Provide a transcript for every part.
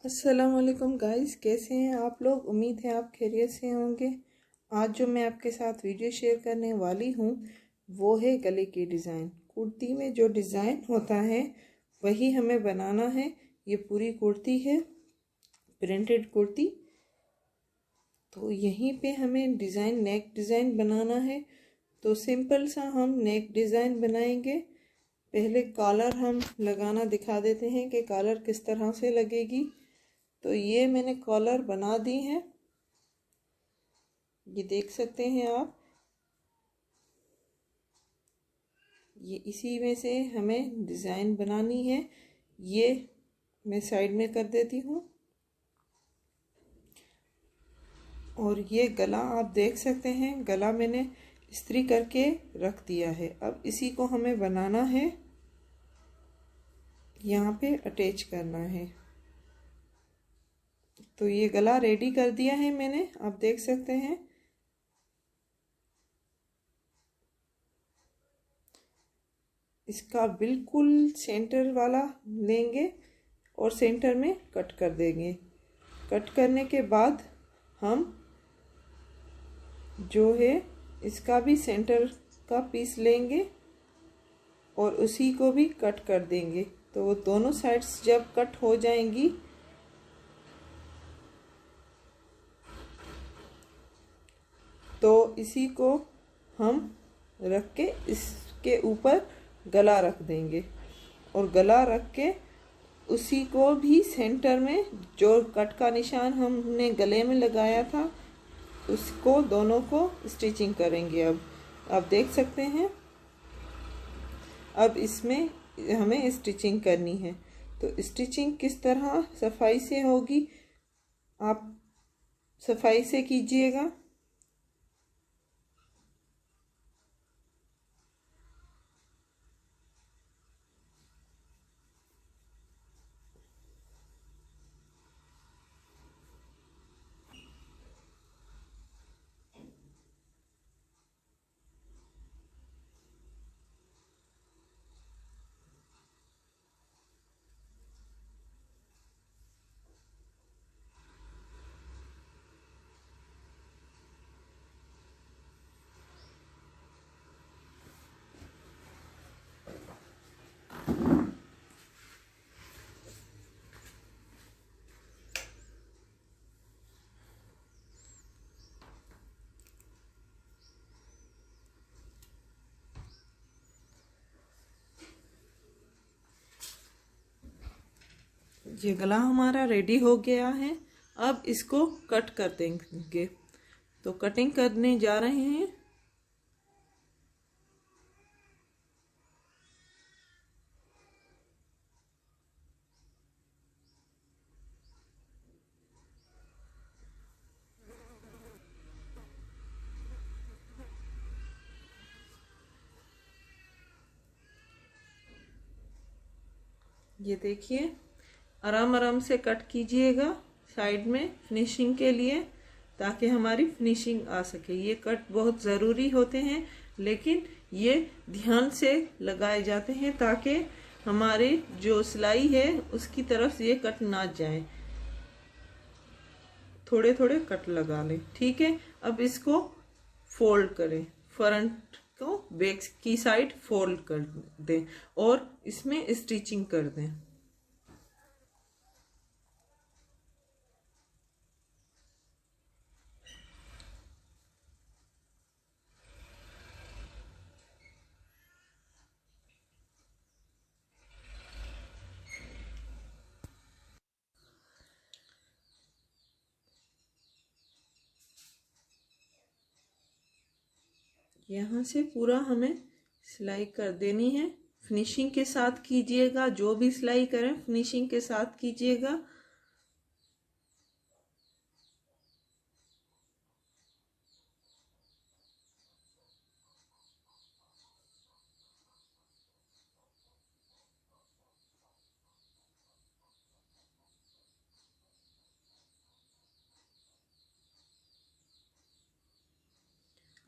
अस्सलाम वालेकुम गाइस, कैसे हैं आप लोग। उम्मीद है आप खैरियत से होंगे। आज जो मैं आपके साथ वीडियो शेयर करने वाली हूँ वो है गले की डिज़ाइन। कुर्ती में जो डिज़ाइन होता है वही हमें बनाना है। ये पूरी कुर्ती है, प्रिंटेड कुर्ती। तो यहीं पे हमें डिज़ाइन, नेक डिज़ाइन बनाना है। तो सिंपल सा हम नेक डिज़ाइन बनाएंगे। पहले कॉलर हम लगाना दिखा देते हैं कि कॉलर किस तरह से लगेगी। तो ये मैंने कॉलर बना दी है, ये देख सकते हैं आप। ये इसी में से हमें डिज़ाइन बनानी है। ये मैं साइड में कर देती हूँ। और ये गला आप देख सकते हैं, गला मैंने इस्त्री करके रख दिया है। अब इसी को हमें बनाना है, यहाँ पे अटैच करना है। तो ये गला रेडी कर दिया है मैंने, आप देख सकते हैं। इसका बिल्कुल सेंटर वाला लेंगे और सेंटर में कट कर देंगे। कट करने के बाद हम जो है इसका भी सेंटर का पीस लेंगे और उसी को भी कट कर देंगे। तो वो दोनों साइड्स जब कट हो जाएंगी तो इसी को हम रख के इसके ऊपर गला रख देंगे। और गला रख के उसी को भी सेंटर में जो कट का निशान हमने गले में लगाया था उसको दोनों को स्टिचिंग करेंगे। अब आप देख सकते हैं, अब इसमें हमें स्टिचिंग करनी है। तो स्टिचिंग किस तरह सफाई से होगी, आप सफाई से कीजिएगा। ये गला हमारा रेडी हो गया है। अब इसको कट कर देंगे। तो कटिंग करने जा रहे हैं। ये देखिए, आराम आराम से कट कीजिएगा साइड में फिनिशिंग के लिए, ताकि हमारी फिनिशिंग आ सके। ये कट बहुत ज़रूरी होते हैं, लेकिन ये ध्यान से लगाए जाते हैं ताकि हमारी जो सिलाई है उसकी तरफ से ये कट ना जाए। थोड़े थोड़े कट लगा लें, ठीक है। अब इसको फोल्ड करें, फ्रंट को बैक की साइड फोल्ड कर दें और इसमें स्टिचिंग कर दें। यहाँ से पूरा हमें सिलाई कर देनी है। फिनिशिंग के साथ कीजिएगा, जो भी सिलाई करें फिनिशिंग के साथ कीजिएगा।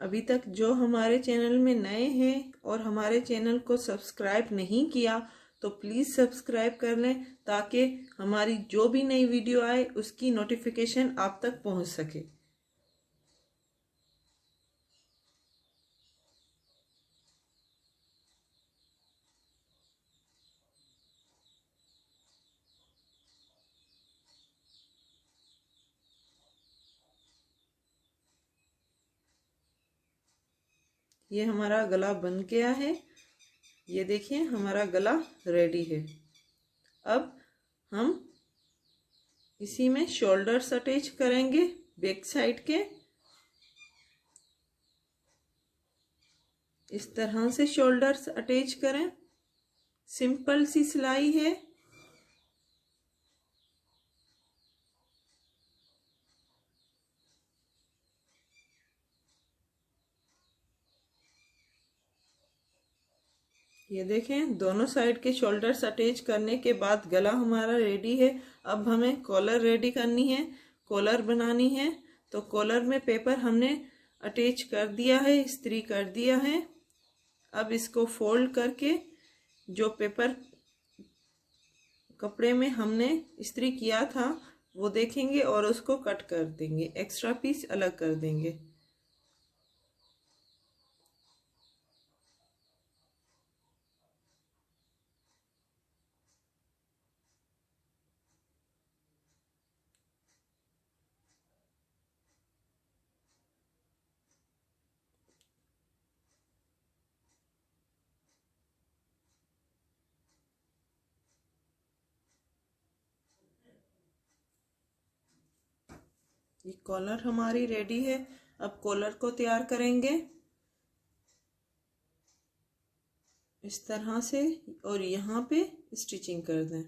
अभी तक जो हमारे चैनल में नए हैं और हमारे चैनल को सब्सक्राइब नहीं किया तो प्लीज़ सब्सक्राइब कर लें ताकि हमारी जो भी नई वीडियो आए उसकी नोटिफिकेशन आप तक पहुंच सके। ये हमारा गला बन गया है। ये देखिए हमारा गला रेडी है। अब हम इसी में शोल्डर्स अटैच करेंगे बैक साइड के। इस तरह से शोल्डर्स अटैच करें। सिंपल सी सिलाई है। ये देखें दोनों साइड के शोल्डर्स अटैच करने के बाद गला हमारा रेडी है। अब हमें कॉलर रेडी करनी है, कॉलर बनानी है। तो कॉलर में पेपर हमने अटैच कर दिया है, इस्त्री कर दिया है। अब इसको फोल्ड करके जो पेपर कपड़े में हमने इस्त्री किया था वो देखेंगे और उसको कट कर देंगे, एक्स्ट्रा पीस अलग कर देंगे। ये कॉलर हमारी रेडी है। अब कॉलर को तैयार करेंगे इस तरह से और यहाँ पे स्टिचिंग कर दें।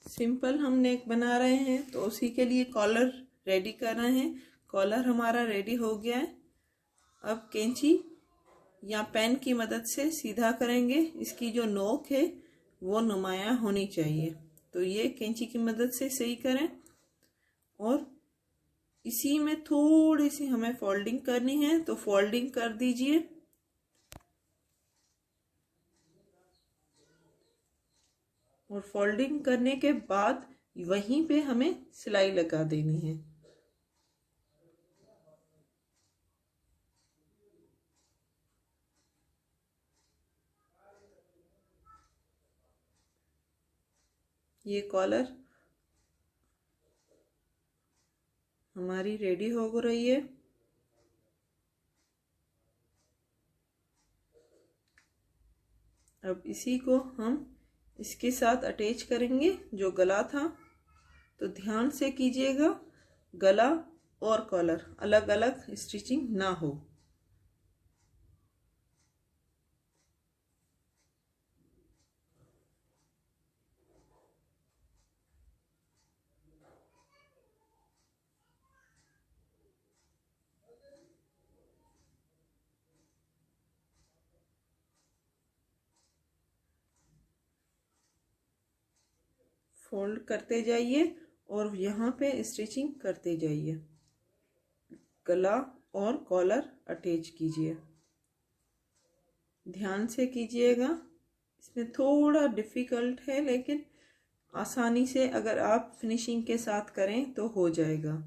सिंपल हम नेक बना रहे हैं तो उसी के लिए कॉलर रेडी कर रहे हैं। कॉलर हमारा रेडी हो गया है। अब कैंची या पेन की मदद से सीधा करेंगे। इसकी जो नोक है वो नुमायां होनी चाहिए, तो ये कैंची की मदद से सही करें। और इसी में थोड़ी सी हमें फोल्डिंग करनी है, तो फोल्डिंग कर दीजिए। और फोल्डिंग करने के बाद वहीं पे हमें सिलाई लगा देनी है। ये कॉलर हमारी रेडी हो रही है। अब इसी को हम इसके साथ अटैच करेंगे जो गला था। तो ध्यान से कीजिएगा गला और कॉलर अलग अलग स्टिचिंग ना हो। फोल्ड करते जाइए और यहाँ पे स्टिचिंग करते जाइए। गला और कॉलर अटैच कीजिए। ध्यान से कीजिएगा, इसमें थोड़ा डिफिकल्ट है लेकिन आसानी से अगर आप फिनिशिंग के साथ करें तो हो जाएगा।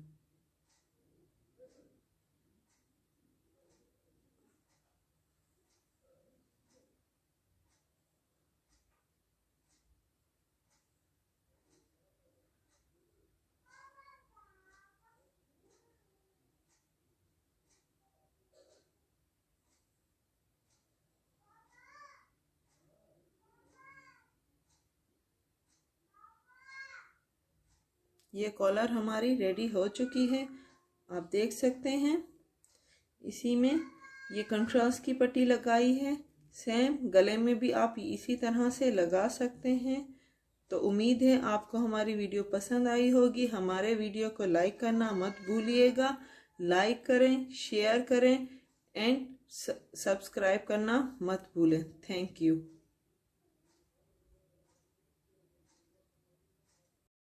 ये कॉलर हमारी रेडी हो चुकी है, आप देख सकते हैं। इसी में ये कंट्रास्ट की पट्टी लगाई है। सेम गले में भी आप इसी तरह से लगा सकते हैं। तो उम्मीद है आपको हमारी वीडियो पसंद आई होगी। हमारे वीडियो को लाइक करना मत भूलिएगा। लाइक करें, शेयर करें एंड सब्सक्राइब करना मत भूलें। Thank you.